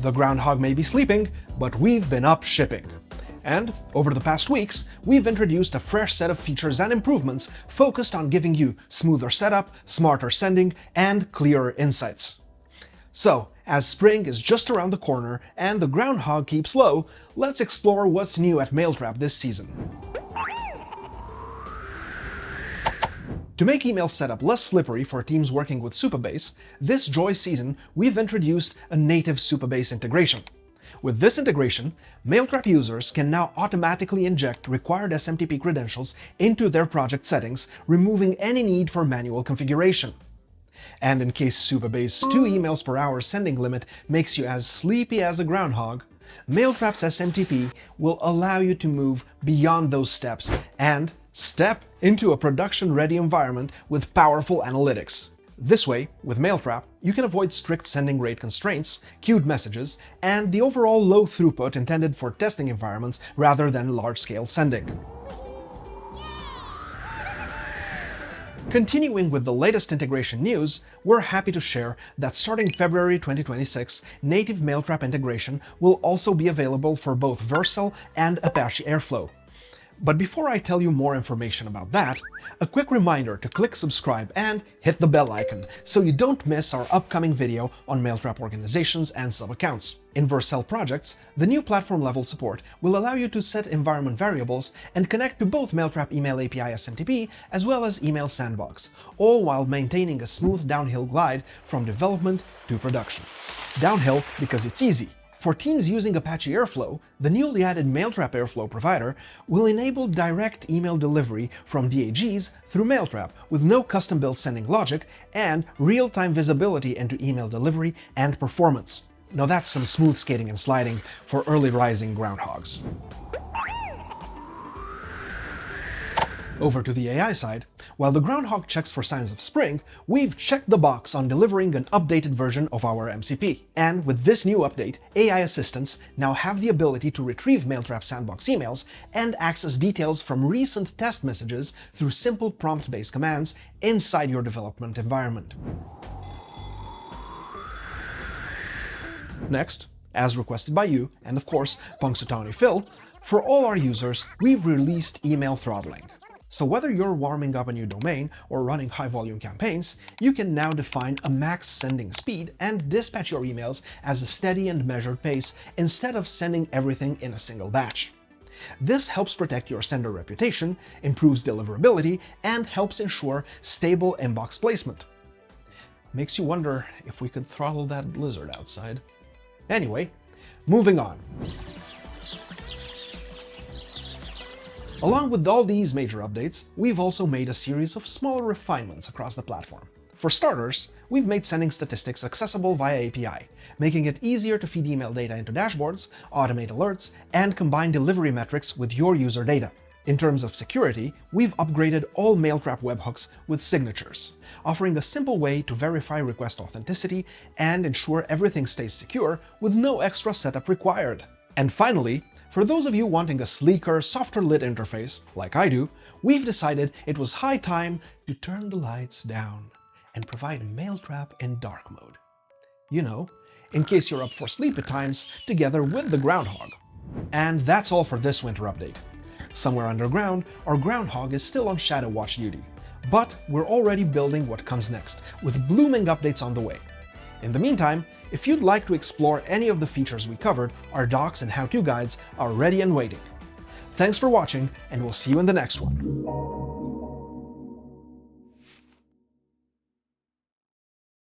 The groundhog may be sleeping, but we've been up shipping. And over the past weeks, we've introduced a fresh set of features and improvements focused on giving you smoother setup, smarter sending, and clearer insights. So, as spring is just around the corner and the groundhog keeps low, let's explore what's new at Mailtrap this season. To make email setup less slippery for teams working with Supabase, this Joy season we've introduced a native Supabase integration. With this integration, Mailtrap users can now automatically inject required SMTP credentials into their project settings, removing any need for manual configuration. And in case Supabase 2 emails per hour sending limit makes you as sleepy as a groundhog, Mailtrap's SMTP will allow you to move beyond those steps and step into a production-ready environment with powerful analytics. This way, with Mailtrap, you can avoid strict sending rate constraints, queued messages, and the overall low throughput intended for testing environments rather than large-scale sending. Continuing with the latest integration news, we're happy to share that starting February 2026, native Mailtrap integration will also be available for both Vercel and Apache Airflow. But before I tell you more information about that, a quick reminder to click subscribe and hit the bell icon so you don't miss our upcoming video on Mailtrap organizations and sub-accounts. In Vercel projects, the new platform-level support will allow you to set environment variables and connect to both Mailtrap Email API SMTP as well as Email Sandbox, all while maintaining a smooth downhill glide from development to production. Downhill because it's easy. For teams using Apache Airflow, the newly added Mailtrap Airflow provider will enable direct email delivery from DAGs through Mailtrap with no custom-built sending logic and real-time visibility into email delivery and performance. Now that's some smooth skating and sliding for early rising groundhogs. Over to the AI side, while the groundhog checks for signs of spring, we've checked the box on delivering an updated version of our MCP. And with this new update, AI assistants now have the ability to retrieve Mailtrap Sandbox emails and access details from recent test messages through simple prompt-based commands inside your development environment. Next, as requested by you, and of course Punxsutawney Phil, for all our users, we've released email throttling. So whether you're warming up a new domain or running high-volume campaigns, you can now define a max sending speed and dispatch your emails as a steady and measured pace instead of sending everything in a single batch. This helps protect your sender reputation, improves deliverability, and helps ensure stable inbox placement. Makes you wonder if we could throttle that blizzard outside. Anyway, moving on. Along with all these major updates, we've also made a series of smaller refinements across the platform. For starters, we've made sending statistics accessible via API, making it easier to feed email data into dashboards, automate alerts, and combine delivery metrics with your user data. In terms of security, we've upgraded all Mailtrap webhooks with signatures, offering a simple way to verify request authenticity and ensure everything stays secure with no extra setup required. And finally, for those of you wanting a sleeker, softer lit interface, like I do, we've decided it was high time to turn the lights down and provide Mailtrap in dark mode. You know, in case you're up for sleep at times, together with the groundhog. And that's all for this winter update. Somewhere underground, our groundhog is still on Shadow Watch duty, but we're already building what comes next, with blooming updates on the way. In the meantime, if you'd like to explore any of the features we covered, our docs and how-to guides are ready and waiting. Thanks for watching, and we'll see you in the next one.